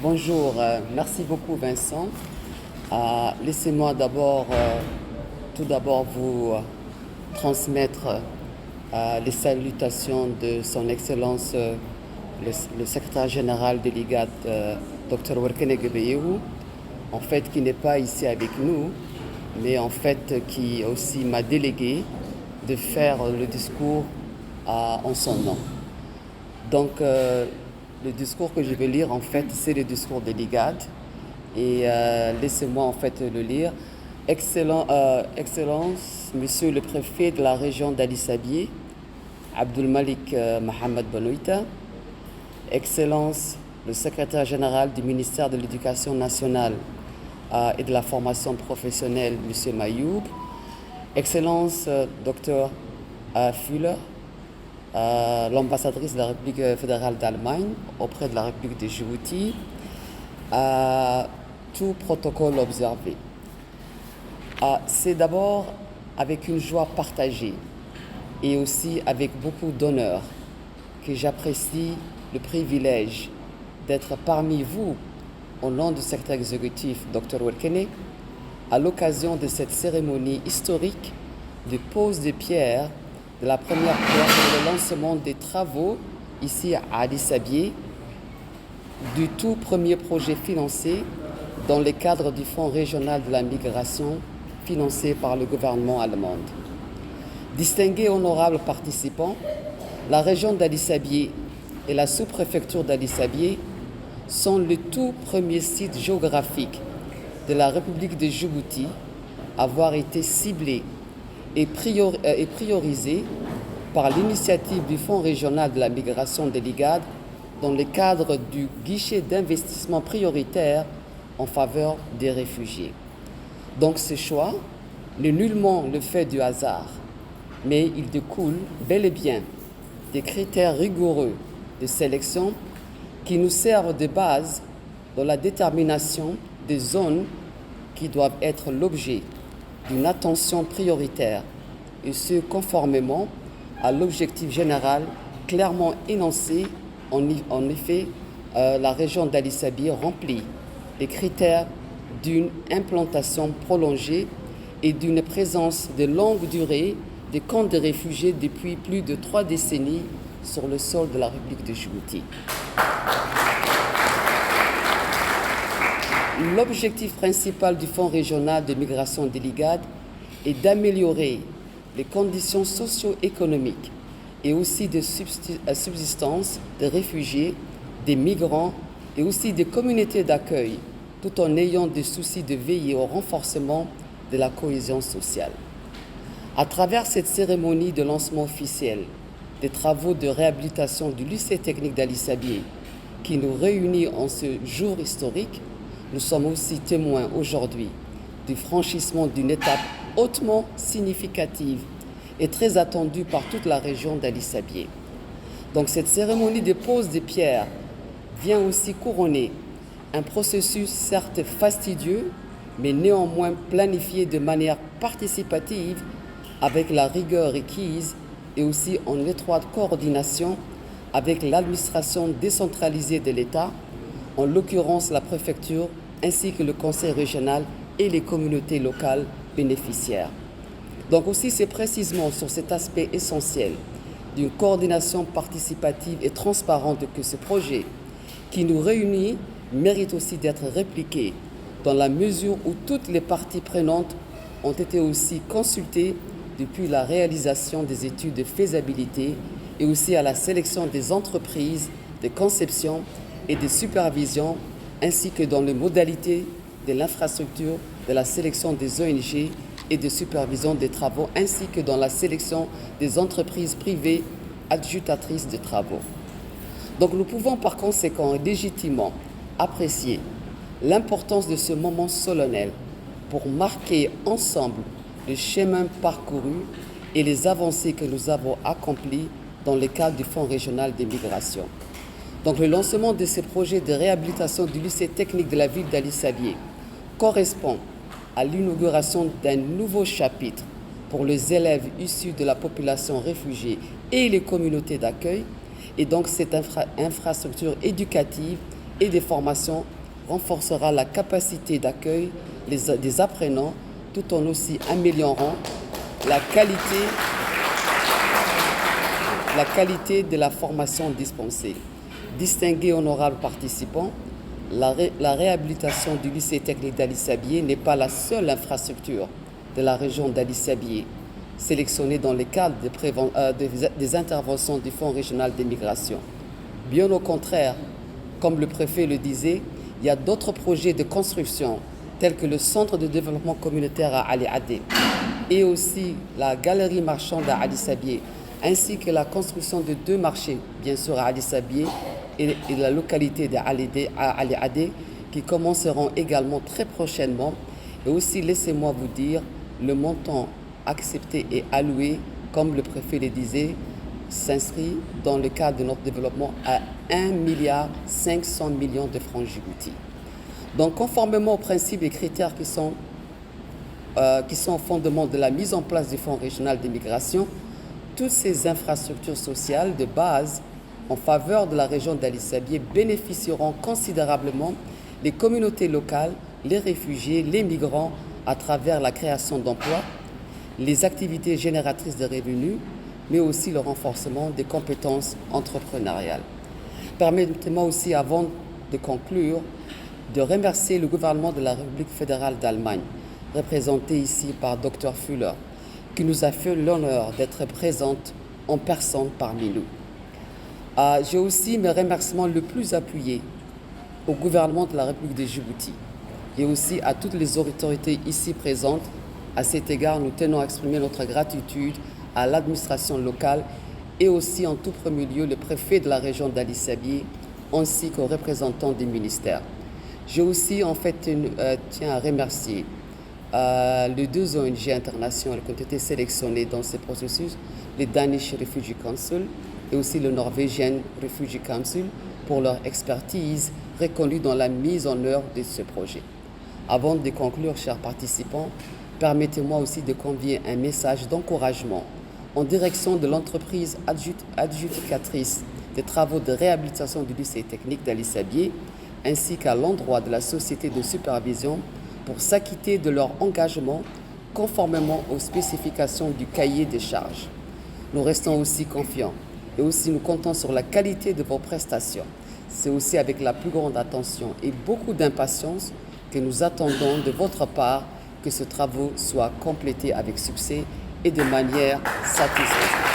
Bonjour, merci beaucoup Vincent. Laissez-moi tout d'abord vous transmettre les salutations de Son Excellence le secrétaire général de l'IGAD, Dr Werkene Gebeyehu, en fait qui n'est pas ici avec nous, mais en fait qui aussi m'a délégué de faire le discours en son nom. Donc, le discours que je vais lire, en fait, c'est le discours de l'IGAD. Et laissez-moi, en fait, le lire. Excellence, Monsieur le préfet de la région d'Ali-Sabieh, Abdul Malik Mohamed Benoïta. Excellence, le secrétaire général du ministère de l'Éducation nationale et de la formation professionnelle, Monsieur Mayoub. Excellence, Dr Fuller, l'ambassadrice de la République fédérale d'Allemagne auprès de la République de Djibouti, tout protocole observé. C'est d'abord avec une joie partagée et aussi avec beaucoup d'honneur que j'apprécie le privilège d'être parmi vous au nom du secrétaire exécutif Dr Werkene à l'occasion de cette cérémonie historique de pose de pierre de la première pierre pour le lancement des travaux ici à Ali-Sabieh du tout premier projet financé dans le cadre du Fonds régional de la migration financé par le gouvernement allemand. Distingués honorables participants, la région d'Ali-Sabieh et la sous-préfecture d'Ali-Sabieh sont le tout premier site géographique de la République de Djibouti à avoir été ciblé et priorisé par l'initiative du Fonds régional de la migration de l'IGAD dans le cadre du guichet d'investissement prioritaire en faveur des réfugiés. Donc ce choix n'est nullement le fait du hasard, mais il découle bel et bien des critères rigoureux de sélection qui nous servent de base dans la détermination des zones qui doivent être l'objet d'une attention prioritaire, et ce conformément à l'objectif général clairement énoncé. En effet, la région d'Ali-Sabieh remplit les critères d'une implantation prolongée et d'une présence de longue durée des camps de réfugiés depuis plus de 3 décennies sur le sol de la République de Djibouti. L'objectif principal du Fonds régional de migration de l'IGAD est d'améliorer les conditions socio-économiques et aussi de subsistance des réfugiés, des migrants et aussi des communautés d'accueil, tout en ayant des soucis de veiller au renforcement de la cohésion sociale. À travers cette cérémonie de lancement officiel des travaux de réhabilitation du lycée technique d'Ali-Sabieh, qui nous réunit en ce jour historique, nous sommes aussi témoins aujourd'hui du franchissement d'une étape hautement significative et très attendue par toute la région d'Ali-Sabieh. Donc cette cérémonie de pose des pierres vient aussi couronner un processus certes fastidieux, mais néanmoins planifié de manière participative avec la rigueur requise et aussi en étroite coordination avec l'administration décentralisée de l'État, en l'occurrence la préfecture, ainsi que le conseil régional et les communautés locales bénéficiaires. Donc aussi, c'est précisément sur cet aspect essentiel d'une coordination participative et transparente que ce projet qui nous réunit mérite aussi d'être répliqué dans la mesure où toutes les parties prenantes ont été aussi consultées depuis la réalisation des études de faisabilité et aussi à la sélection des entreprises de conception et de supervision, ainsi que dans les modalités de l'infrastructure, de la sélection des ONG et de supervision des travaux, ainsi que dans la sélection des entreprises privées adjudicatrices de travaux. Donc nous pouvons par conséquent légitimement apprécier l'importance de ce moment solennel pour marquer ensemble le chemin parcouru et les avancées que nous avons accomplies dans le cadre du Fonds régional des migrations. Donc le lancement de ces projets de réhabilitation du lycée technique de la ville d'Ali-Sabieh correspond à l'inauguration d'un nouveau chapitre pour les élèves issus de la population réfugiée et les communautés d'accueil. Et donc cette infrastructure éducative et des formations renforcera la capacité d'accueil des apprenants tout en aussi améliorant la qualité de la formation dispensée. Distingués honorables participants, la réhabilitation du lycée technique d'Ali-Sabié n'est pas la seule infrastructure de la région d'Ali-Sabié sélectionnée dans le cadre des interventions du Fonds régional des migrations. Bien au contraire, comme le préfet le disait, il y a d'autres projets de construction tels que le centre de développement communautaire à Ali Adé et aussi la galerie marchande à Ali-Sabié, ainsi que la construction de 2 marchés, bien sûr à Ali-Sabié et la localité à Ali Adé, qui commenceront également très prochainement. Et aussi, laissez-moi vous dire, le montant accepté et alloué, comme le préfet le disait, s'inscrit dans le cadre de notre développement à 1,5 milliard de francs djibouti. Donc, conformément aux principes et critères qui sont au fondement de la mise en place du Fonds régional des migrations, toutes ces infrastructures sociales de base en faveur de la région d'Ali-Sabié bénéficieront considérablement les communautés locales, les réfugiés, les migrants à travers la création d'emplois, les activités génératrices de revenus, mais aussi le renforcement des compétences entrepreneuriales. Permettez-moi aussi, avant de conclure, de remercier le gouvernement de la République fédérale d'Allemagne, représenté ici par Dr Fuller, qui nous a fait l'honneur d'être présente en personne parmi nous. J'ai aussi mes remerciements le plus appuyés au gouvernement de la République de Djibouti et aussi à toutes les autorités ici présentes. À cet égard, nous tenons à exprimer notre gratitude à l'administration locale et aussi en tout premier lieu le préfet de la région d'Ali-Sabié ainsi qu'aux représentants des ministères. J'ai aussi tiens à remercier les 2 ONG internationales qui ont été sélectionnées dans ce processus, le Danish Refugee Council et aussi le Norwegian Refugee Council pour leur expertise reconnue dans la mise en œuvre de ce projet. Avant de conclure, chers participants, permettez-moi aussi de convier un message d'encouragement en direction de l'entreprise adjudicatrice des travaux de réhabilitation du lycée technique d'Ali-Sabié ainsi qu'à l'endroit de la société de supervision pour s'acquitter de leur engagement conformément aux spécifications du cahier des charges. Nous restons aussi confiants et aussi nous comptons sur la qualité de vos prestations. C'est aussi avec la plus grande attention et beaucoup d'impatience que nous attendons de votre part que ce travaux soit complété avec succès et de manière satisfaisante.